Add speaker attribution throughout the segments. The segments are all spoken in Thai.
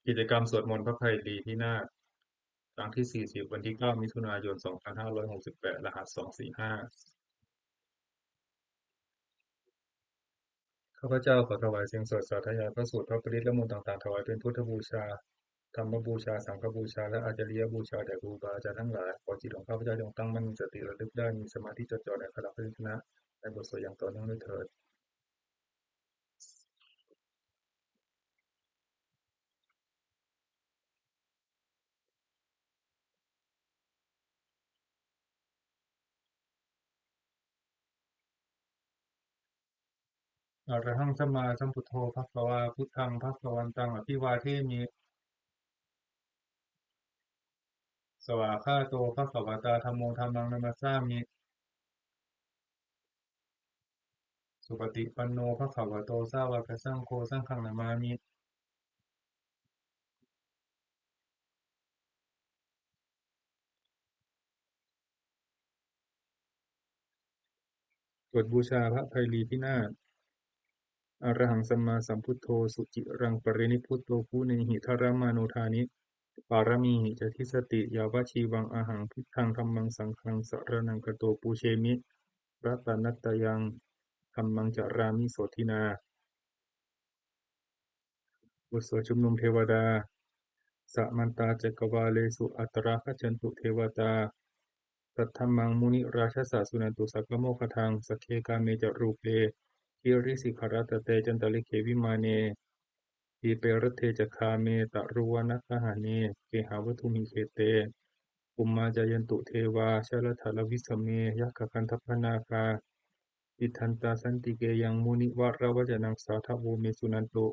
Speaker 1: กิจกรรมสวดมนต์พระไพรีพินาศครั้งที่40วันที่9มิถุนายน2568รหัส245ข้าพเจ้าขอถวายเสียงสวดสาธยายพระสูตรพระปริตรและมนต์ต่างๆถวายเป็นพุทธบูชาธรรมบูชาสังฆบูชาและอาจาริยบูชาแด่ครูบาอาจารย์ทั้งหลายขอจิตของข้าพเจ้าจงตั้งมั่นมีสติระลึกได้มีสมาธิจดจ่อในพระพยัญชนะในบทสวดอย่างต่อเนื่องด้วยเถิดอะระหังสัมมาสัมพุทโธภควาพุทธังภควันตังอภิวาเทมิสวากขาโตภควตาธัมโมธัมมังนัมสสามิสุปฏิปันโนภควโตสาวกสังโฆสังฆังนามามิ สวดบูชาพระไพรีพินาศอรหังสัมมาสัมพุทโธสุจิรังปรินิพพุตโตผู้เนหิทรมานุธานิปารมีหิจทิสติยาวชีวังอาหังพุทธังธัมมังสังฆังสรณังคโตปูเชมิรัตนัตตยังธัมมังจารามิโสทินาบทสวดชุมนุมเทวดาสัมมันตาจักวาเลสุอัตราคจันตุเทวตาตัทธัมมังมุนิราชสสสุนันตุสักขโมคทังสักเคกาเมจรูปเปคิริสิขารตเตจันตลิเขวิมาเน ทีเปรเทจะคาเมตะรุวนัคหาเนเกหาวัตุมิเคเตปุมมาจายันตุเทวาชลถาลวิสเมยัคขคันทัพพนาคาอิทันตาสันติเกยังมุนิวะระวจนังสาทโวเมสุนันตุ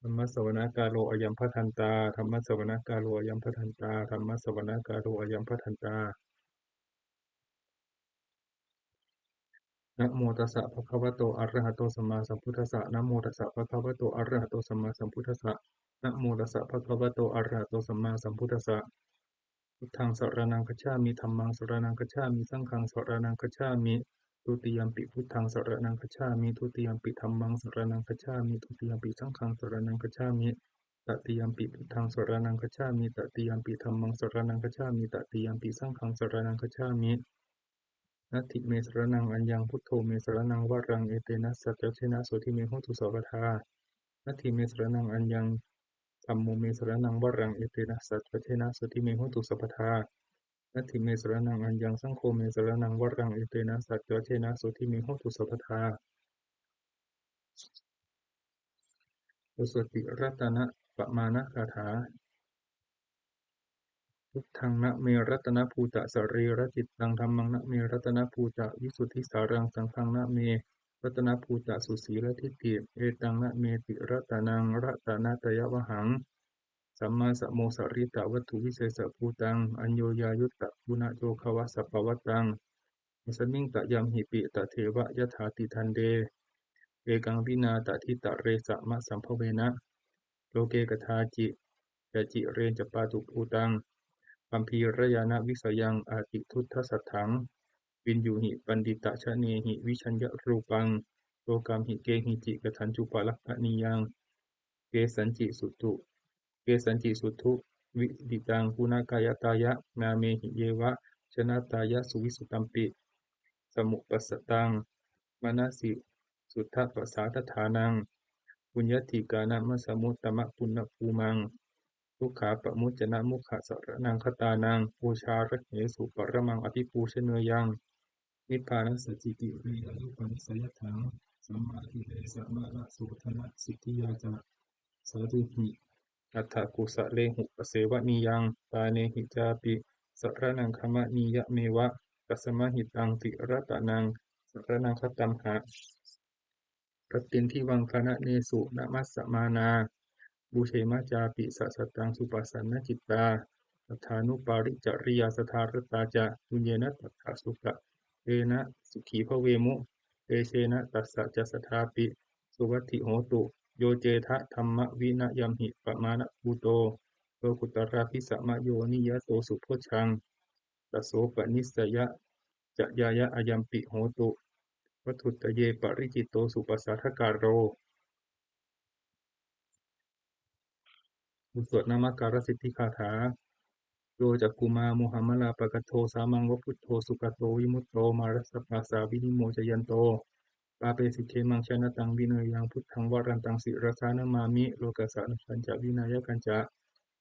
Speaker 1: ธรรมสวนากาโลอยัมพทันตาธรรมสวนากาโลอยัมพทันตาธรรมสวนากาโลอยัมพทันตา นะโมตัสสะภะคะวะโตอะระหะโตสัมมาสัมพุทธัสสะนะโมตัสสะภะคะวะโตอะระหะโตสัมมาสัมพุทธัสสะนะโมตัสสะภะคะวะโตอะระหะโตสัมมาสัมพุทธัสสะพุทธังสรณังคัจฉามิธัมมังสรณังคัจฉามิสังฆังสรณังคัจฉามิทุติยัมปิพุทธังสรณังคัจฉามิทุติยัมปิธัมมังสรณังคัจฉามิทุติยัมปิสังฆังสรณังคัจฉามิตติยัมปิพุทธังสรณังคัจฉามิตติยัมปิธัมมังสรณังคัจฉามิตติยัมปิสังฆังสรณังคัจฉามิ นัตถิเมสรณังอัญญังพุทโธเมสรณังวรังเอเตนะสัจจเทนะโสทิเมโหตุสัพพทานัตถิเมสรณังอัญญังธัมโมเมสรณังวรังเอเตนะสัจจเทนะโสทิเมโหตุสัพพทานัตถิเมสรณังอัญญังสังโฆเมสรณังวรังเอเตนะสัจจเทนะโสทิเมโหตุสัพพทาโอสติรัตนะปะมานะคาถา พุทธังนะเมรัตนภูตะสรีระจิตตังธัมมังนะเมรัตนภูตะวิสุทธิสารังสังฆังนะเมรัตนภูตะสุสีลทิฏฐิเอตังนะเมติรัตนังรัตนาตยวหังสัมมาสัมโมสริตะวัตถุวิเศษภูตังอัญโยยายุตตะปุณโจภวสัพพวตังสมิงตะยัมหิปิตะเทวะยถาติทันเดเอกังวินาตทิตะเรสะมะสัมภเวนะโลเกกทาจิยะจิเรนจปาตุภูตัง คัมภีรยานวิสยังอาติทุตถสัทถังวินยูหิปันดิตะชะเนหิวิชัญญรูปังโลกามหิเกหิจิกทัญจุปาลักขณียังเกสัญจิสุตุเกสัญจิสุทุวิดิตังปุณกายตายะนาเมหิเยวะชนะตายะสุวิสุตัมปิสมุปสสตังมนสิสุทธปัสสาทฐานังปุญญติกานะมะสมุตตมะปุณณภูมัง ทุกขาปะมุจจนะมุขะสรนังคตานังปูชาระเหสุปรมังอภิปูชเนยังนิพพานัสสจิติวิอนุปันสยถังสัมมาทิฏฐิสัมมาละสุทนะสิทธิยาจาสาธุหิอัฏฐกุสะเลหุปเสวะนิยังปาเนหิจาปิสรนังคมะนียะเมวะกัสมะหิตังติระตะนังสรนังคตัมหะ ปฏินทิวังคณะเนสุนะมัสสมานาบูเชมาจาปิสัสสตังสุปัสสันนจิตตาตัทธานุปาริจริยาสทารตาจะตุญเยนะตัทธาสุขะเอนะสุขีพระเวมุเอเชนะตัสสะจะสทาปิสุวัตถิโหตุโยเจทะธรรมวินะยัมหิปะมานะภูโตโลกุตระพิสัมมโยนิยโตสุโพชังตโสปนิสสยะจะยายะอายัมปิโหตุวัตถุตเยปริจิตโตสุปสัทธการโร บทสวดนามักการสิทธิคาถาโยจักกุมาโมหัมมลาปะกะโทสามังวพุทโธสุกโตวิมุตโตมารัสสะปาสาวินิโมจยันโตปาเปสิเคมังชนะตังวิเนยยังพุทธังวรันตังสิรสานามามิโลกัสสะนันจะวินายกันจะ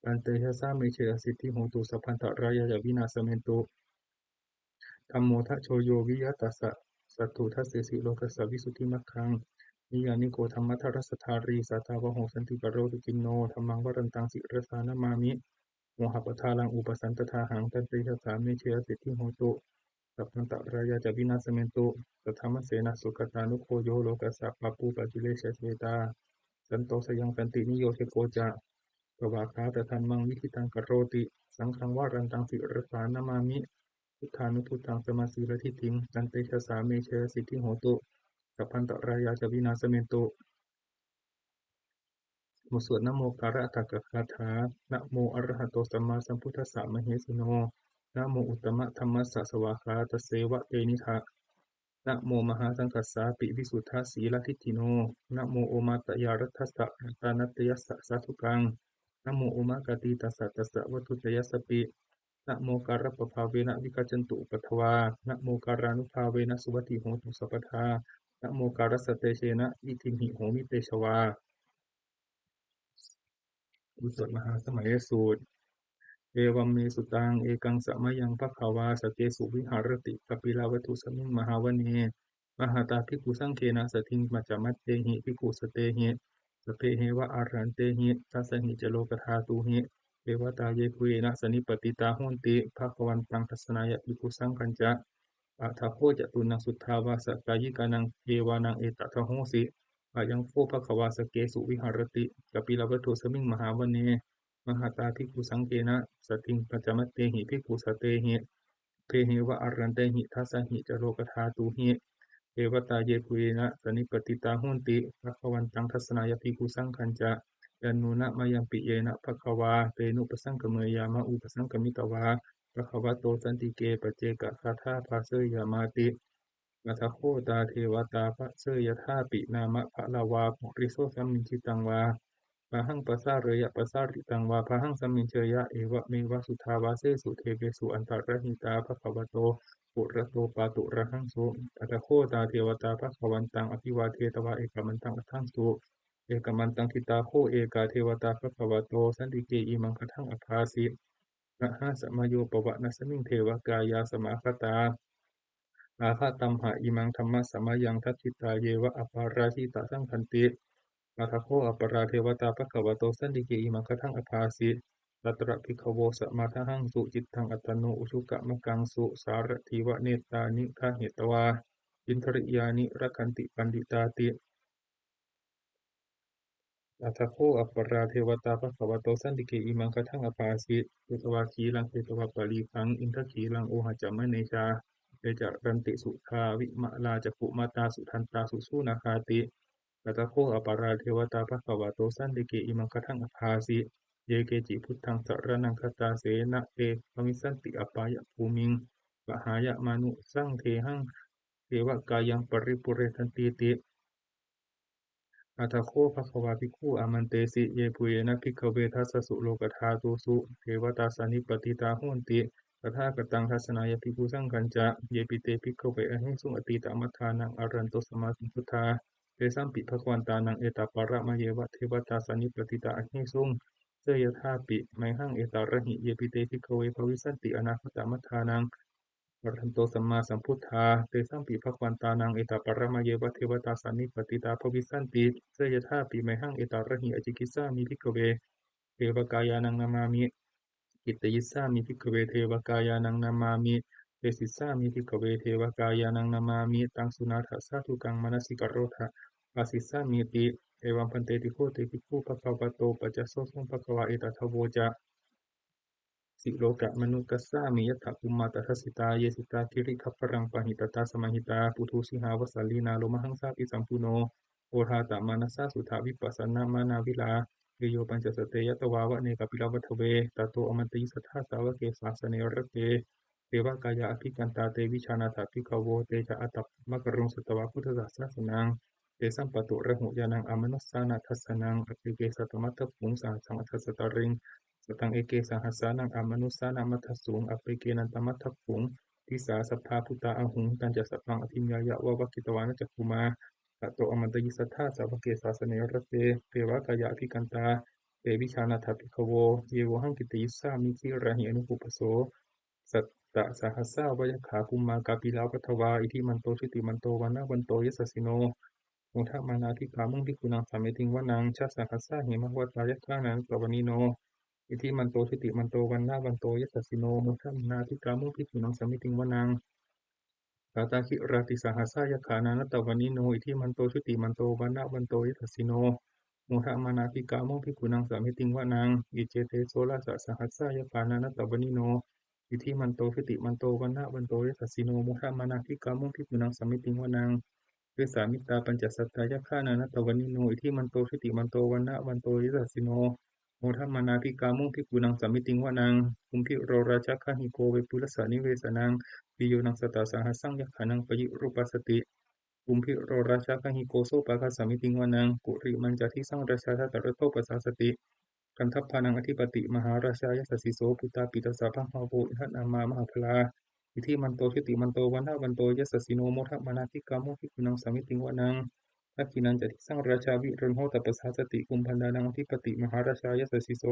Speaker 1: ปันเตชะสาเมเชอสิทธิโหตุสัพพันตรายะวินาสเมนตุธัมโมทะโชโยวิยตัสสะสัตถุทัสเสสิโลกัสสะวิสุทธิมัคคังนิยานิโกธรรมทัรสทารีสัตตาวะโหสันติปโรตุกินโนธัมมังวรันตังสิรสานามามิโมหะปทาลังอุปสันตทาหังตันเตชะสาเมเชสิทธิโหตุสัพพันตรายะจะวินาสเมนตุสัทธรรมเสนะสุขตานุโคโยโลกัสสะปะปูปัจจิเลชเสตาสันโตสยังสันตินิโยเทโกจะปวาคาตธัมมังวิธิตังกโรติสังฆังวรันตังสิรสานามามิพุทธานุพุทธังสมาสีละทิฏฐิงตันเตชะสาเมเชสิทธิโหตุสัพพันตรายะจะวินาสเมนตุบทสวดนะโมการะตักกะคาถานะโมอะระหะโตสัมมาสัมพุทธัสสะมเหสิโนนะโมอุตตมะธัมมัสสะสวากขาตเสวะเตนิทะนะโมมหาสังคัสสาปิวิสุทธาสีลทิฏฐิโนนะโมโอมาตยารัตถัสสะตานัตยัสสะสาธุกังนะโมโอมากาติตัสสะตัสสะวัตถุตยัสสปินะโมการะปะภาเวนะวิกัจจันตุปัทวานะโมการานุภาเวนะสุปฏิโหตุสัพพทานะโมการัสสเตเชนะอิทิมหิโหมิเตชวาอุสถมหาสมัยสูตรเอวัมเมสุตังเอกังสะมะยังภควาสเกสุวิหารติกปิลาวัตุสมิงมหาวเนมหาตาภิกขุสังเคนะสทิงมัจจมัตเตหิภิกขุสเตหิสเพเหวะอารันเตหิทัสสหิจโลกธาตุหิเทวตาเยคุเยนะสนิปติตาโหนติภควันตังทัสสนายะภิกขุสังคัญจะอะทาโคจตุนังสุทธาวาสกายิกานังเทวานังเอตตะโหสิอายังโคภควาสเกสุวิหารติกปิลาวัตุสมิงมหาวเน มหาตาภิกขุสังเกนะสติงปัจจมัตเตหิภิกขุสเตหิเพหิวะอารันเตหิทัสสหิจโลกธาตุหิเทวตาเยปุเยนะสนิปติตาหุนติภควันตังทัสสนายภิกขุสังคัญจะยันนุนะมายังปิเยนะภควาเตนุปสังกเมยามะอุปสังกมิตวาภควโตสันติเกปเจกะคาถาภาเสยามาติอัทโคตาเทวตาภะเสยธาปินามะภะลาวาปุริโสสัมมินจิตังวา ปะหังปัสสะเรยะปัสสะริตังวาปะหังสัมมิเชยะเอวะเมวะสุทธาวาเสสุเทเวสุอันตรหิตาภควโตปุระโตปาตุระหังสุอัตโคตาเทวตาภควันตังอภิวาเทตวาเอกมันตังอัตถังสุเอกมันตังทิตาโคเอกาเทวตาภควโตสันติเกอิมังคทังอภาสินะหะสมโยปวะนะสมิงเทวกายาสมาคตาอาคาตัมหะอิมังธัมมะสมยังทัตถิตาเยวะอปาราชิตาสังคันติอาทาโคอปราเทวตาภควโตสันติเกอิมังคทังอภาสิตัตระภิกขโวสมาทหังสุจิตตังอัตโนอุชุกะมะกังสุสารทิวะเนตานิฆาเหตวาอินทริยานิรักขันติปันดิตาติ อัทธโคอัปปราเทวตาภควโตสันติเกอิมังคทังอภาสิเทตวาคีลังเทตวาปาลีคังอินทคีลังโอหจามะเนชาเตจารันติสุทาวิมะลาจักขุมาตาสุทันตาสุสูนาคาติอัตถโคอัปปราเทวตาภควโตสันติเกอิมังคทังอภาสิเยเกจิพุทธังสรณังคตาเสนะเตภวิสันติอปายะภูมิงปหายะมานุสังเทหังเทวกายังปริปุเรทันติติ อัตถโคภควาภิกขุอามันเตสิเยปุเยนะภิกขเวทัสสสุโลกธาตุสุเทวตาสานิปติตาโหนติตถาคตังทัสสนายภิกขุสังคัญจะเยปิเตภิกขเวอหิงสุงอติตามัฏฐานังอรันโตสมาสัมพุทธาเตสัมปิภควันตานังเอตาปะระมะเยวะเทวตาสานิปติตาอหิงสุงเสยธาปิไมหังเอตาระหิเยปิเตภิกขเวภวิสันติอนาคตมัฏฐานัง อรหันโตสัมมาสัมพุทธาเตสัมปิภควันตานังเอตาปรมะเยวะเทวตาสันนิปติตาภวิสันติเสยธาปิไมหังเอตาระหิอจิกิสสามิภิกขเวเทวกายานังนามามิกิตตยิสสามิภิกขเวเทวกายานังนามามิเตสิสสามิภิกขเวเทวกายานังนามามิตังสุนาถสาธุกังมนสิกโรธะปัสสิสสามิติเอวัมพันเตติโคเตภิกขุภควโตปัจจโสสงภควาเอตทโวจะ สิโลกะมนุกัสสามิยถะภุมมาตทัสสิตาเยสิตาคิริคัพพรังปะหิตตาสมาหิตาปุถุสิหาวสัลลีนาโลมหังสาปิสัมปุโนโอทาตมานัสสาสุทาวิปัสสนามานาวิลาเยโยปัญจสเตยตวาวะเนกปิลาวัฏเวตโตอมันติสัทธาสาวะเกสาสเนรเตเทวกายะอภิกันตาเตวิชานาถาภิกขโวเตจะอัตตมะกรุงสตวาพุทธศาสนานัง เตสัมปตุระหุยานังอมนุสสานาทัสสนังอภิเกสตมัตถภูงสาสังอัทสตริงสตังเอเกสหัสสานังอมนุสสานามัทธสูงอภิเกนันตมัตถภูงทิสาสัพพาพุตตาอหุงตันจัสสพังอภิญญายะวะวะกิตวานจักขุมาตโตอมันตยิสัทธาสาวเกสาสเนรเตเทวกายะภิกันตาเตวิชานาถภิกขโวเยโวหังกิติยิสสามิคิระหิอนุปุปโสสัตตะสหัสสาวยขาคุมมากาปิลาวัทวาอิทิมันโตชิติมันโตวันนะวันโตยสสสิโนโมทะมานาภิกขามุงภิกขุนังสามิติงวนังชาสหัสสะเหมะวัตายะข้านังปวนิโนอิทิมันโตชิติมันโตวันนะวันโตยสสสิโนโมทะมานาภิกขามุงภิกขุนังสามิติงวนังสาตาคิราติสหัสสะยะขานันตวนิโนอิทิมันโตชิติมันโตวันนะวันโตยสสสิโนโมทะมานาภิกขามุงภิกขุนังสามิติงวนังอิเจเตโสลาสหัสสะยะขานันตวนิโนอิทิมันโตชิติมันโตวันนะวันโตยสสสิโนโมทะมานาภิกขามุงภิกขุนังสามิติงวนังเวสามิตาปัญจสัตตายะฆานานัตตวนิโนอิทิมันโตชิติมันโตวันนะวันโตยิสัสสิโนโมทัมมานาภิกามุงภิกขุนังสามิติงวานังคุมพิโรราชคหิโกเวปุรสานิเวสนังปิโยนังสตาสหัสสังยะขานังปยิรูปัสสติคุมพิโรราชคหิโกโสปะคาสามิติงวานังกุริมันจทิสังราชาทัตตระโตปัสสาสติกันทัพพานังอธิปติมหาราชายสัสสิโสปุตตาปิตาสาพังหาโวอิทัตนามามหาพลาอิทิมันโตชิติมันโตวันนะวันโตยสัสสิโนโมทัมมานาภิกามุงภิกขุนังสามิติงวานัง ทักขินันจะทิสังราชาวิรุณโหตปัสสาสติกุมพันดานังอธิปติมหาราชายสสสิโส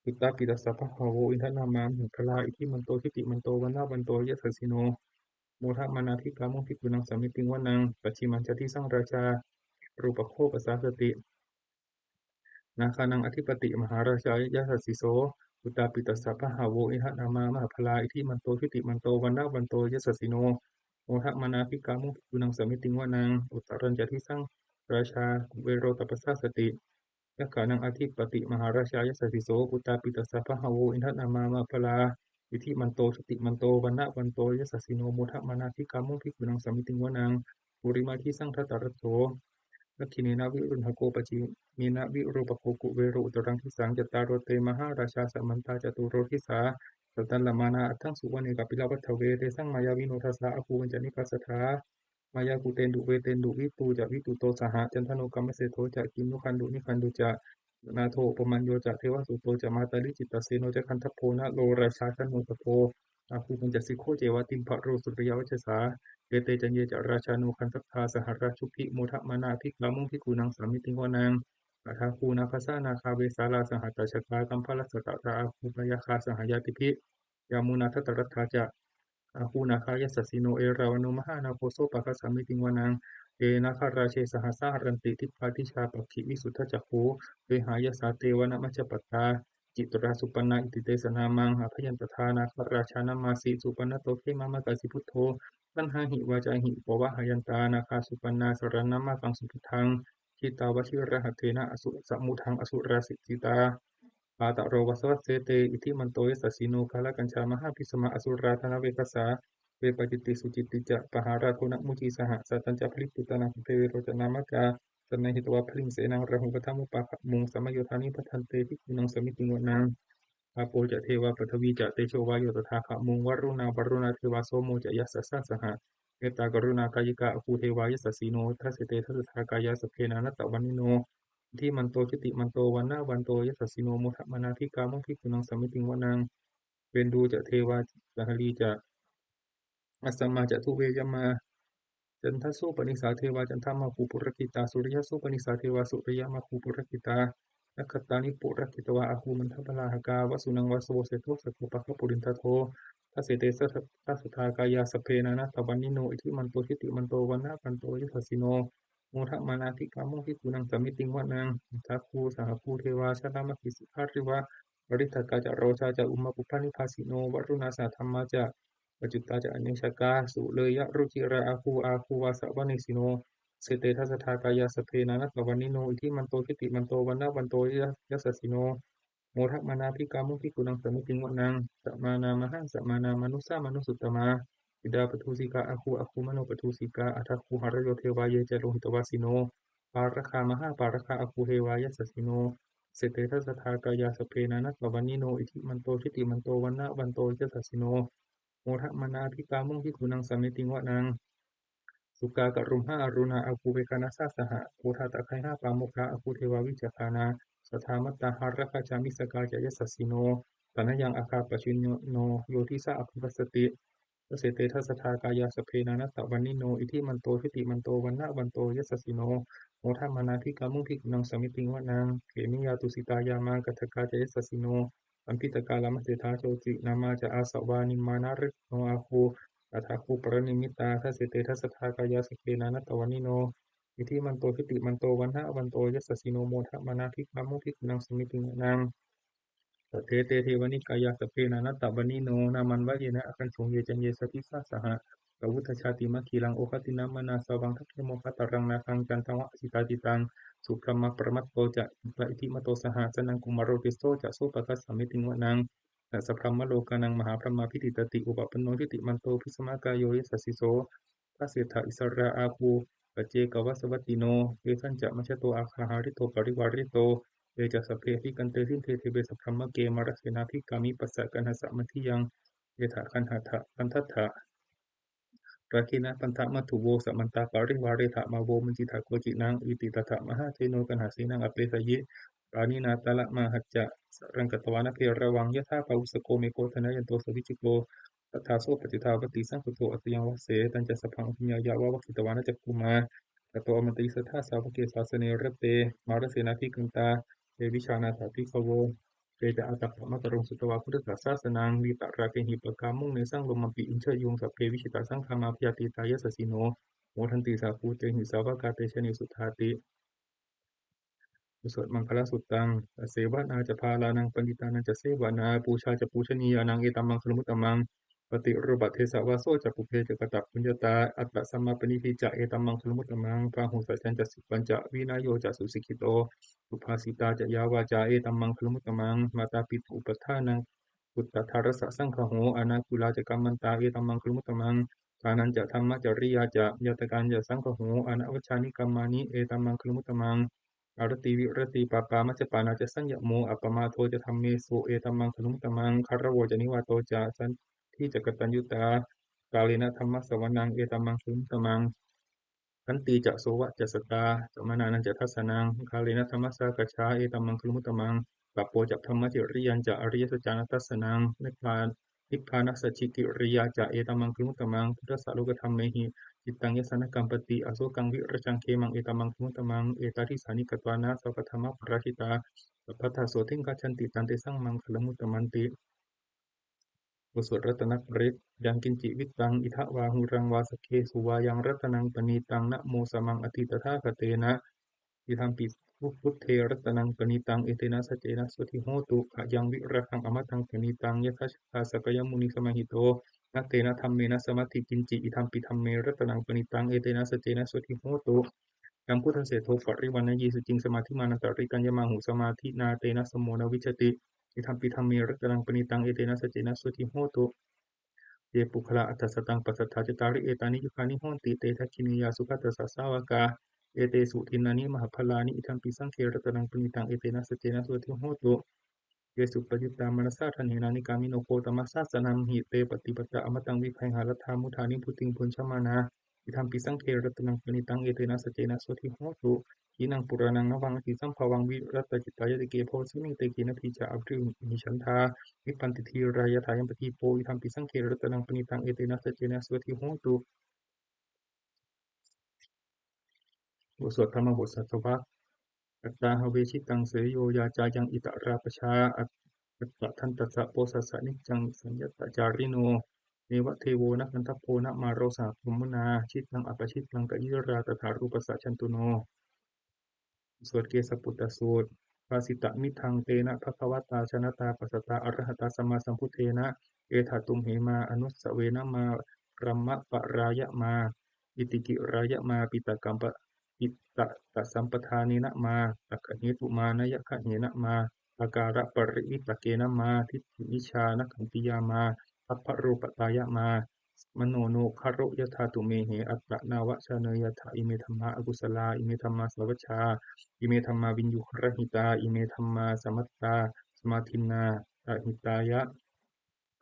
Speaker 1: ปุตตาปิตัสสะพะหาโวอินทนามามหิพลาอิทิมันโตทิติมันโตวันนาวันโตยสสสิโนโมทะมานาธิกามุทิกุนังสามิติงวนังปัจฉิมัญจะทิสังราชารูปโคปัสสาสติ นาคานังอธิปติมหาราชายะสัสสิโสอุตตาปิตัสสะพะหาโวอิหะนามามหาพลาอิทิมันโตทิติมันโตวันนาวันโตยะสัสสิโนโมทะมานาภิกขามุขกุนังสมิติงวานังอุตตรัญจทิสังราชาเวโรตปัสสะสติยะขานังอธิปติมหาราชายะสัสสิโสอุตตาปิตัสสะพะหาโวอิหะนามามหาพลาอิทิมันโตทิติมันโตวันนาวันโตยะสัสสิโนโมทะมานาภิกขามุขกุนังสมิติงวานังปุริมาทิสังทัตตระโส ลักขิเนนะวิรุณหโกปจิเมนะวิรูปโคกุเวโรอุตรังทิสังจตตารโรเตมหาราชาสัมมันตาจตุโรทิสาสัตตัลละมานาอัตถังสุวรรณกัปปิลวัฏเวเตสังมายาวิโนทัสสะอภูวัญจนิปัสสทามายากุเตนดุเวเตนดุวิตูจะวิตุโตสหจันทโนกัมมะเสโทจะกิมนุคันดุนิคันดุจะนาโทปมัญโยจะเทวสุโตจะมาตาลิจิตตเสโนจะคันทโพนะโลราชาชันโนตโพอาภูปัญจสิโคเจวติมภะโรสุริยวัชสา เอเตจันเยจะราชานุคันทัพพาสหราชุพิโมทะมานาภิกขามุงภิกขุนังสามิติงวานางอาทาคูนาคาสานาคาเวสาลาสหัตตชกากัมพลัสสตตาอาคูปยาคาสหายาติภิยามุนาทัตตรัตถาจะอาคูนาคายสัสสิโนเอราวโนมหานาโคโซปะคสามิติงวานางเอนาคาราเชสหัสสาหรันติทิพาทิชาปักขิวิสุทธจักขุเวหายสาเตวนะมัจจปัตตาจิตราสุปนาอิติเตสนามังอภยันตทานาคราชานามาสีสุปนโตเขมามะกสิพุทโธ ตัณหาหิวาจาหิปวะหายันตานาคาสุปันนาสรณัมมากังสุพุทธังคิตาวชิระหัตเถนะอสุสมุทังอสุราสิจิตาปาตะโรวัสวัสเสเตอิทิมันโตยสัสสิโนภาลกัญชามหาพิสมาอสุราธนเวกัสสาเวปจิตติสุจิตติจะปหาราโคนะมุจีสหสัตตัญจะพลิปุตตนาภเทเวโรจนามกาสันนหิตวะพลิงเสนังระหุปทัมมุปะมุงสมโยธานิพัทันเตภิกขุนังสมิติงวนัง อาโปจะเทวาปฐวีจะเตโชวายโยตถาคะมุงวรุณาวรุณาเทวาโสโมจะยัสสะสหะเมตตากรุณากายิกาอภูเทวายสสสีโนทัสเสเตทัสสากายาสเพนานัตตวันนิโนที่มันโตชิติมันโตวันนาวันโตยสสสีโนโมทะมานาภิกามุขิกุนังสมมิติงวนังเวนดูจะเทวาสหลีจะอัสสมมาจะทุเวยมา จันทสุปนิสาเทวาจันทมาคูปุรกิตาสุริยสุปนิสาเทวาสุริยมาคูปุรกิตานักขตานิปุรกิตวาอาหูมันทพลาหกาวสุนังวสโวเสตุสกุปะขปุรินทโททัสเสเตสัททัสทากายาสเพนานะตวันนิโนอิทิมันโตทิติมันโตวันนาปันโตยิทัสสิโนโมทะมานาธิกามุขิกุนังสมิติงวานังทักคูสหคูเทวาชลามกิสิภาริวะบริทักกาจะโรชาจะอุมปุพพานิภาสิโนวรุณาสาธรรมาจะ ปัจจุตาจะอเนชกาสุเลยะรุจิระอาคูวาสวานิสิโนเสเตทัสสทากายาสเพนานัตวันนิโนอิทิมันโตทิติมันโตวันนาวันโตยัสสสิโนโมทักมานาภิกามุขิกุนังสมิติงวนังสัมมานามหังสัมมานามนุสสามนุสุตตมาปิดาปทุสิกาอาคูมโนปทุสิกาอัทคูหรโยเทวายเจโลหิตวาสิโนปารคามหาปารคาอาคูเทวายสสสิโนเสเตทัสสทากายาสเพนานัตวันนิโนอิทิมันโตทิติมันโตวันนาวันโตยัสสสิโน โมทะมานาภิกามุงภิกขุนังสามิติงวะนัง สุกากรุมหะอรุณาอาคูเวกานาสาสหะโพธาตะไคหะปาโมคะอาคูเทวาวิจคานาสทามัตตาหาระคาจามิสกาจายสัสสิโนตนะยังอาคาปชินโนโยทิสะอภิวัสสติวเสเตทัสสทากายาสพเพนานัตตวันนิโนอิทิมันโตทิติมันโตวันนะวันโตยสัสสิโนโมทัมมานาทิกามุทิกนังสมิติงวะนังเขมิยาตุสิตายามากทกาจายสัสสิโนอัมพิตกาลามเสธาโจตินามาจะอาสวานิมานาริโนอาคูตถาคูปรณิมิตาทัสเสเตทัสสทากายาสพเพนานัตตวันนิโนอิทิมันโตทิติมันโตวันนะวันโตยสัสสิโนโมทัมมานาทิกามุทิกนังสมิติงวะนัง สัทเทเตเทวนิกายาสพเพนานัตตบันนิโนนามันวะเยนะอคันสงเยจันเยสติสาสหะกวุฒชาติมัคคีลังโอคตินามนาสวังทัพเทโมคตรังนาคังจันทวะสิตาติตังสุพรหมประมัตโตจะปะอิทิมโตสหสนังกุมารโรติโสจะโสปะคัสสมิติงวะนังสัสสะพรหมโลกานังมหาพรหมาพิติตติอุปปนโนทิติมันโตพิสมากายโยยสัสสิโสทัสเสถะอิสราอาภูปัจเจกวัสวัตติโนเยสัญจะมัชฌโตอาคาหาริโตปริวาริโต เอจะสพเพทิกันเตสินเทเทเบสพรหมเกมารเสนาภิกามิปัสสะกันหสะมัทิยังเยถาคันหทะคันทัตถะราคินะปันทะมัทุโวสัมมันตาปาริวาเรถะมาโวมัญจิทาโกจินังอิติตถะมหาเทโนกันหาสีนังอเปสยิปานินาตละมาหัจจะรังกตวานะเพระวังยะธาปาวุสโกเมโกธนะยันโตสวิจิโกตัทธาโสปฏิทาวติสังคุโตอัตยังวเสตันจะสพังพิญญายาวะวกิตวานะจักกุมาตโตอมันติสัทธาสาวกเกสาสเนรเตมารเสนาภิกันตาเอวิชานาถาภิกขโว เปจะอัตตะมะกรงสุตวาพุทธศาสนังวิตราเกหิปกามุงในสร้างลมปีอินเชยุงสัพเพวิชิตาสังขามาพยาติตายสสิโนโมทันติสาภูเตหิสาวกาเตชนิสุทธาติ สวดมังคลสุตตังเสวนาจะพาลานังปณิตานังจะเสวนาปูชาจะปูชนียานังเอตัมมังคลมุตตมังปฏิรูปเทสาวาโซจะปุเพจะกตับปุญญาตาอัตตสัมมาปณิทิจะเอตัมมังคลมุตตมังพาหุสัจจันจะสิปัญจะวินายโยจะสุสิกิโตสุภาสิตาจะยาวาจาเอตัมมังคลมุตตมังมาตาปิตุอุปทานังปุตตทารสสังขโหอนาคุลาจะกัมมันตาเอตัมมังคลมุตตมังทานันจะธรรมจริยาจะยตการจะสังขโหอนวัชานิกัมมานิเอตัมมังคลมุตตมัง อารติวิรติปาปามัจจปานาจะสัญญโมอัปปมาโทจะธรรมเมสุเอตัมมังขลุงตัมมังคารโวจะนิวาโตจะสันที่จะกตัญญูตากาเลนะธรรมสวนังเอตัมมังขลุงตัมมังขันติจะโสวะจะสตาสมานานันจะทัสสนังคาเลนะธรรมสากชาเอตัมมังขลุงตัมมังปัปโปจะธรรมจิริยันจะอริยสัจจานัตตัสสนังนิพพานัสสชิติริยาจะเอตัมมังคลุงตัมมังพุทธสสารุกธรรมเมหิ จิตตังยสนกัมปติอโศกังวิรจังเคมังเอตมังคุตมังเอตาทิสานิกตวานาสัพพธรรมปราชิตาสัพพทาโสทิงกัจฉันติตันเตสังมังคลมุตตมันติบุสุรัตนปริตยังกินจิวิตังอิทะวาหุรังวาสเคสุวายังรัตนังปณีตังนะโมสมังอติตถาคเตนะอิทัมปิพุทเทรัตนังปณีตังเอเตนะสเจนะสุทิโหตุขะยังวิรังอมตังปณีตังยทัสสะสกยมุนิสมหิโต นัตเตนะธรรมเมนะสมัตถิกินจิอิทัมปิธัมเมรัตนังปณิตังเอเตนะสจเจนะสุทิโหตุกัมพุทธเสโทปริวันนะเยสุจิงสมาธิมานันตริกัญญมาหุสมาธินาเตนะสมโมนวิชติอิทัมปิธัมเมรัตนังปณิตังเอเตนะสจเจนะสุทิโหตุเยปุคละอัตถสตังปัสสัทธาจตาริเอตานิยุคานิโหติเตทัคคินียาสุขตัสสะสาวกาเอเตสุทินานิมหาพลานิอิทัมปิสังเครัตนังปณิตังเอเตนะสจเจนะสุทิโหตุ เยสุปฏิตามนสสาทันเหนานิกามิโนโคตมัสสะสนัมหิเตปฏิปตะอมตังวิภัยหารัธามุธานิพุติงพุนชมานาอิทัมปิสังเครตนังปณิตังเอเตนะสเจนะโสทิโหตุขีนังปุรานังนวังอติสัมภวังวิรัตจิตายติเกโพสิมิงเตกินพีจาอภริมิฉันทาวิปันติทีรายทายัมปติโพอิทัมปิสังเครตนังปณิตังเอเตนะสเจนะโสทิโหตุบทสวดธรรมบทสัทวะ อัตตาหเวชิตังเสยโยยาจายังอิตราปชาอัตตทันตัสสะโพสัสสะนิจังสัญญตจาริโนเนวะเทโวนะกันทัพโพนะมาโรสาภุมมนาชิตังอปชิตังกะยิราตถารูปสัจฉันตุโนสวดเกสปุตตสูตรภาสิตะมิทังเตนะภควตาชนะตาปัสสตาอรหัตาสัมมาสัมพุทเทนะเอถาตุมเหมาอนุสเวนะมารัมมะปะรายะมาอิติกิรายะมาปิตกัมปะ อิตตะตะสัมปทาเนนะมาตักขะเหตุมานยคะเหนะมาอาการะปริวิตะเกนะมาทิฏฐิวิชานะขันติยามาพัพพะรูปตายะมามโนโนคารุยธาตุเมเหอัตตะนาวชาเนยถาอิเมธัมมาอกุศลาอิเมธัมมาสวัชชาอิเมธัมมาวินยุครหิตาอิเมธัมมาสมัตตาสมาธินาตหิตายะ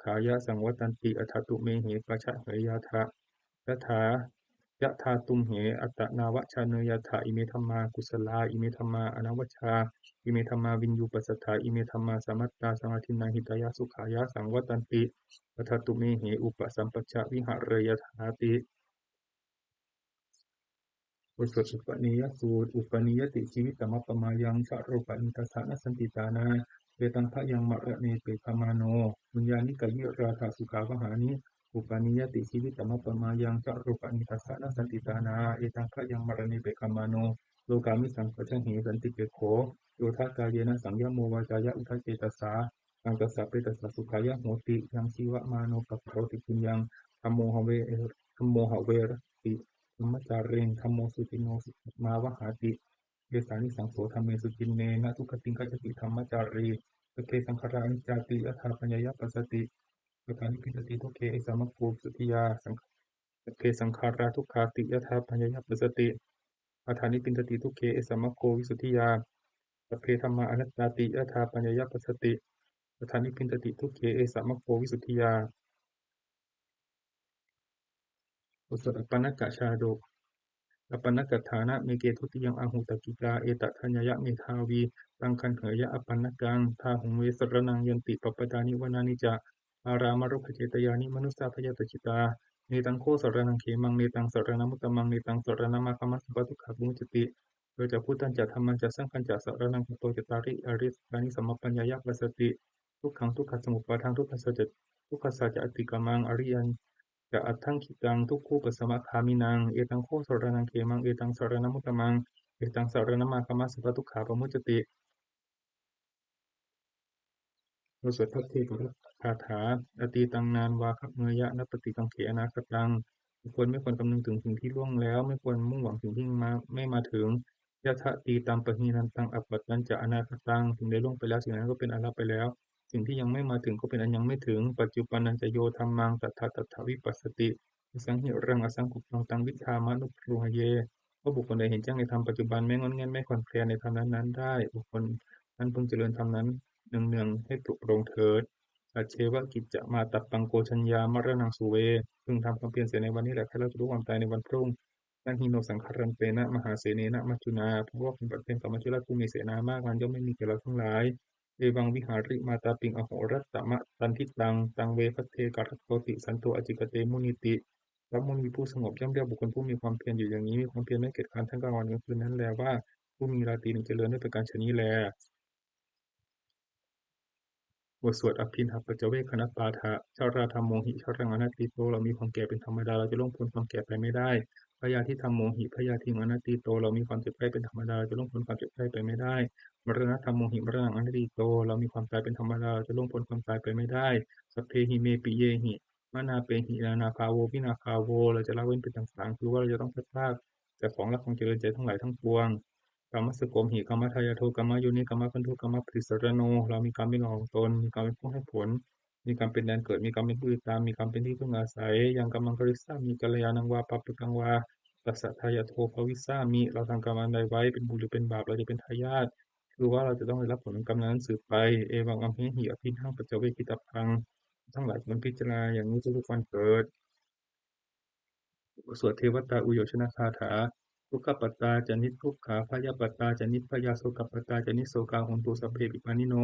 Speaker 1: ขายะสังวัตันติอัฏฐตุเมเหปัชชะเหยยาทะตถา ยะธาตุมเหอัตตนาวชาเนยถาอิเมธัมมากุศลาอิเมธัมมาอนาวชาอิเมธัมมาวินยูปัสสถาอิเมธัมมาสมัตตาสมาธินาหิตายาสุขายาสังวัตันติปัฏตุเมเหอุปสัมปชะวิหารยถาติบทสวดอุปนิยสูตรอุปนิยติชีวิตมัปปมายังชะโรปนิทัสสะนสันติตานาเวตังพยังมะระเนเปคามาโนบุญญาณิกายิราธาสุขาวหานิอุปนิยติชีวิตมัปปมายังชะโรปนิทัสสะนสันติตานาเอตังพยังมะระเนเปคามาโนโลกามิสังกัจฉเหสันติเปโขโยธากายเยนะสังยโมวาจายะอุทะเจตสาตังกัสสะเปตัสสะสุขายะโหติยังชีวะมาโนกัปโรติปุญญังธัมโมหะเวธัมโมหะเวรติ ธรรมจาริงธัมโมสุติโนสุมาวหาติเยสานิสังโสธรรมเมสุจินเนนะทุกขติงกัจจติธรรมจารีสเคสังขารานิจจติยถาปัญญยปัสสติสกานิพิสติทุกเคสามะโพสุติยาสังสเคสังขาราทุกขาติยถาปัญญยปัสสติอาธานิพิสติทุกเคสามะโพวิสุทธิยาสเพธรรมาอนัตตาติยถาปัญญยปัสสติอาธานิพิสติทุกเคสามะโพวิสุทธิยาอุสตปันนกชาโด อปันนกัฏฐานะเมเกทุติยังอาหุตกิกาเอตทัญญยะเมทาวีตังคันเหยะอปันนกังทาหุงเวสรนังยันติปปตานิวนานิจะอารามรุขเจตยานิมนุสสาพยตจิตาเนตังโคสรนังเขมังเนตังสรณมุตตมังเนตังสรณมาคมัสสะปะทุกขมุจติโดยจะพุทธันจะธรรมันจะสังขันจะสรนังโตจตาริอริสกานิสัมมปัญญายะปัสสติทุกขังทุกขสมุปปาทังทุกขสัจทุกขสัจจะอติกามังอริยัน จะอัตถังคิตังทุกขูปสมะคามินังเอตังโคสรนังเขมังเอตังสรณมุตตมังเอตังสรณมาคมัสสะปะทุกขาปมุจจติโดยสวดพระเทพคาถาอตีตังนานวาคเมยะนปฏิกังเขอนาคตังไม่ควรคำนึงถึงสิ่งที่ล่วงแล้วไม่ควรมุ่งหวังสิ่งที่ไม่มาถึงยะทะตีตัมปะหีนันตังอัปปัตตัญจะอนาคตังสิ่งใดล่วงไปแล้วสิ่งนั้นก็เป็นอนัตไปแล้วสิ่งที่ยังไม่มาถึงก็เป็นอันยังไม่ถึงปัจจุบันนันจะโยธรรมังตัทธะตัทธวิปัสสติสังหิรังอสังกุปตังตังวิชามนุปรูหเยเพราะบุคคลใดเห็นแจ้งในธรรมปัจจุบันไม่งอนแงนไม่คลอนแคลนในธรรมนั้นๆได้บุคคลนั้นพึงเจริญธรรมนั้นเนืองๆให้ปลุกปรงเถิดอาเชวะกิจจะมาตับปังโกชัญญามรณังสุเวพึงทำความเพียรเสียในวันนี้แหละให้เราจะรู้ความตายในวันพรุ่งนั่นหิโนสังขรันเตนะมหาเสเนนะมัจจุนาเพราะว่าเป็นกับมัจจุราชผู้มีเสนามากมันย่อมไม่มีแก่เราทั้งหลายเอวังวิหาริมาตาปิงอโหรัตตมะตันทิตังตังเวพัทเทกัรโตติสันโตอจิกเตมุนิติพระมุนีผู้สงบย่อมเรียกบุคคลผู้มีความเพียรอยู่อย่างนี้มีความเพียรไม่เกียจคร้านทั้งกลางวันกลางคืนนั้นแลว่าผู้มีราตรีหนึ่งเจริญด้วยประการฉะนี้แล บทสวดอภินหปัจจเวคขณปาฐะชราธรรมโมหิชรังอนัตติโตเรามีความแก่เป็นธรรมดาเราจะล่วงพ้นความแก่ไปไม่ได้พยาธิธรรมโมหิพยาธิอนัตติโตเรามีความเจ็บไข้เป็นธรรมดาเราจะล่วงพ้นความเจ็บไข้ไปไม่ได้มรณะธรรมโมหิมรณะอนัตติโตเรามีความตายเป็นธรรมดาเราจะล่วงพ้นความตายไปไม่ได้สัพเพหิเมปิเยหิมานาเปหินานาคาโววินาคาโวเราจะละเว้นเป็นต่างๆคือว่าเราจะต้องพลาดพลาดจากของรักของเจริญใจทั้งหลายทั้งปวง กรรมสโกมหิกรรมทายาโทกรรมโยนิกรรมพันธุกรรมปริสรโนเรามีกรรมเป็นของตนมีกรรมเป็นผู้ให้ผลมีกรรมเป็นแดนเกิดมีกรรมเป็นผู้ติดตามมีกรรมเป็นที่พึ่งอาศัยยังกำลังกริสามีกัลยาณังวาปัปปะกังวาตัสสะทายาโทภวิสามิเราทำกรรมอันใดไว้เป็นบุญหรือเป็นบาปเราจะเป็นทายาทคือว่าเราจะต้องได้รับผลของกรรมนั้นสืบไปเอวังอัมเหหิอภินังปัจจเวกิตพังทั้งหลายควรพิจารณาอย่างนี้ทุกวันเกิด สวดเทวตาอุโยชนคาถาทุกขปัตตาจานิทุกขาพยาปัตตาจานิพยาโสกปัตตาจานิโสกาหุนตุสัพเพปิปานิโน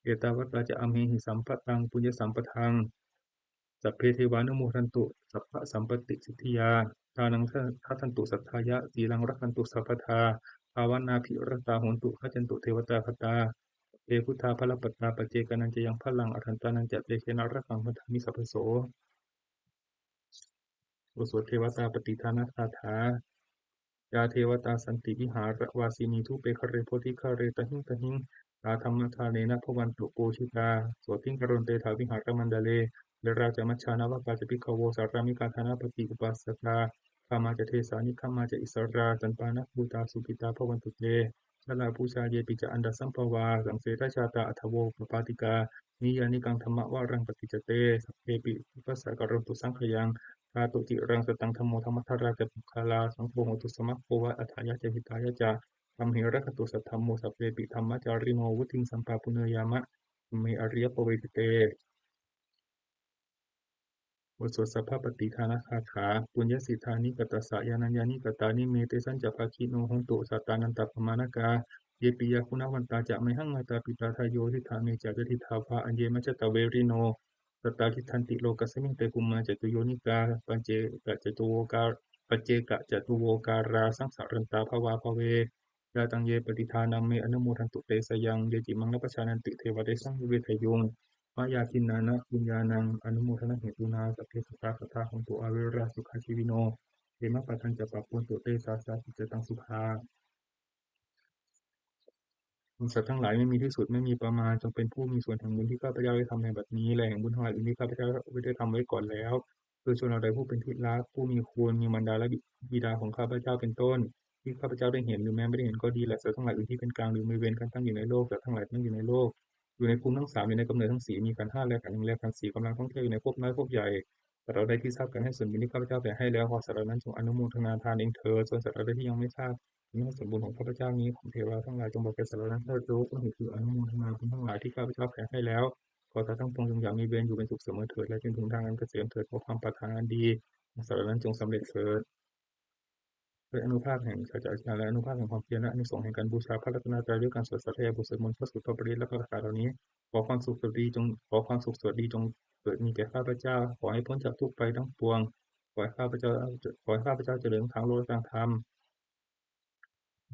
Speaker 1: เอตาวัตตาจะอเมหิสัมปะตังปุญญสัมปทังสัพเพเทวานุโมทันตุสัพพะสัมปติสิทธิยาทานังทัทันตุสัทธายะสีลังรักขันตุสัพพทาภาวนาภิรตาโหนตุขจันตุเทวตาคตาเอพุทธาภลปัตตาปเจกานันจะยังพลังอรันตานันจะเตเชนะรักขังพันธมิสัพพโสโอสถเทวตาปฏิทานาคาถายาเทวตาสันติวิหารวาสินีทุเปคะเรโพธิคะเรตหิงตหิงตาธรรมทาเนนะพวันตุโปชิตาโสติงกรณเตถาวิหารมันดาเลเดราจมัชชานาวกาจปิกขโวสารามิกาธนาปฏิอุปัสสกาขามาจะเทสานิขามาจะอิสราจันปานะบูตาสุปิตาพวันตุเตชลาภูชาเยปิจะอันดาสัมภวาสังเสรชาตาอัทโวปปาติกานิยานิกังธรรมะวารังปฏิจเตสัพเพปิอุปัสสะกรณตุสังขยัง ธาตุจิรังสตังธัมโมธัมมัทธราจะปุคาลาสังโฆโหตุสมัคโควะอัฏฐายะเจหิตายะจะธัมเหระคตุสัทธัมโมสัพเพปิธัมมจาริโนวุติงสัมปาปุเนยามะเมอริยปเวทิเต บทสวดสัพพปฏิทานคาถาปุญญสิทธานิกตัสสะยานัญญานิกตานิเมเตสัญจภาคิโนหนตุสัตตานันตปมานกาเยปิยาคุณวันตาจะไม่หังมาตาปิตาทายโยทิธาเมจักทิธาภาอัญเยมัจจตเวริโนสตตาทิทันติโลกัสมิงเตกุมมาจตุโยนิกาปัจเจกจตุโวกาปัจเจกจตุโวการาสังสารันตาภวาภเวยาตังเยปฏิทานังเมอนุโมทันตุเตสยังเยจิมังนปชานันติเทวเดสังเวทยุง มายาทินนานะปุญญานังอนุโมทนาเหตุนาสัพเพสัตตาสัทธาของตัวอเวราสุขาชีวิโนเตมะปัทันจะปะปุณตุเตสาสาสิจตังสุขาสัตว์ทั้งหลายไม่มีที่สุดไม่มีประมาณจงเป็นผู้มีส่วนแห่งบุญที่ข้าพเจ้าได้ทำในบัดนี้และแห่งบุญทั้งหลายอื่นที่ข้าพเจ้าได้ทำไว้ก่อนแล้วคือชนเราใดผู้เป็นที่รักผู้มีคุณมีมารดาและบิดาของข้าพเจ้าเป็นต้นที่ข้าพเจ้าได้เห็นหรือแม้ไม่ได้เห็นก็ดีและสัตว์ทั้งหลายอื่นที่เป็นกลางหรือมีเวรกันตั้งอยู่ในโลกสัตว์ทั้งหลายตั้งอยู่ในโลกอยู่ในภูมิทั้งสามอยู่ในกำเนิดทั้งสี่มีขันธ์ห้าและขันธ์หนึ่งและขันธ์สี่กำลังท่องเที่ยวอยู่ในภพน้อยภพใหญ่แต่เราได้ที่ทราบกันให้ส่วนบุญที่ข้าพเจ้าแผ่ให้แล้วขอสัตว์เหล่านั้นจงอนุโมทนาทานเองเถิดส่วนสัตว์เราได้ที่ยังไม่ทราบ นี้ส่วนบุญของข้าพเจ้านี้ของเทวาทั้งหลายจงบอกแก่สรรพสัตว์เถิดรู้ก็คืออนุโมทนาบุญทั้งหลายที่ข้าพเจ้าแผ่ให้แล้วขอสัตว์ทั้งปวงจงอย่ามีเวรอยู่เป็นสุขเสมอเถิดและจงถึงทางอันเกษมเถิดขอความปรารถนาอันดีสรรพนั้นจงสำเร็จเถิดด้วยอนุภาพแห่งสัจจะและอนุภาพแห่งความเพียรและอานิสงส์แห่งการบูชาพระรัตนตรัยด้วยการสวดสัตยาบทสวดมนต์พระสุตตปริตและพระคาถาเหล่านี้ขอความสุขสวัสดีจงขอความสุขสวัสดีจงเกิดมีแก่ข้าพเจ้าขอให้พ้นจากทุกข์ไปทั้งปวงขอให้ข้าพเจ้าเจริญทางโลกและทางธรรม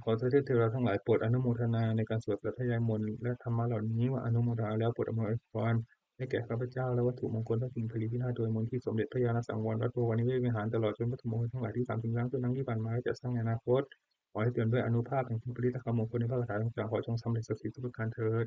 Speaker 1: ขอเทพเทวดาทั้งหลายโปรดอนุโมทนาในการสวดพระทยายมนต์และธรรมะเหล่านี้ว่าอนุโมทนาแล้วโปรดอำนวยพรให้แก่ข้าพเจ้าและวัตถุมงคลทั้งสิ่งผลิตที่น่าโดยมนต์ที่สมเด็จพระญาณสังวรวัดโพธินิเวศวิหารตลอดจนวัตถุมงคลทั้งหลายที่3 ถึงล้านต้นทั้งที่ผ่านมาและจะสร้างในอนาคตขอให้เตือนด้วยอนุภาพแห่งพระปริตรคำมงคลในพระคาถาต่างๆขอจงสำเร็จศักดิ์สิทธิ์ทุกประการเถิด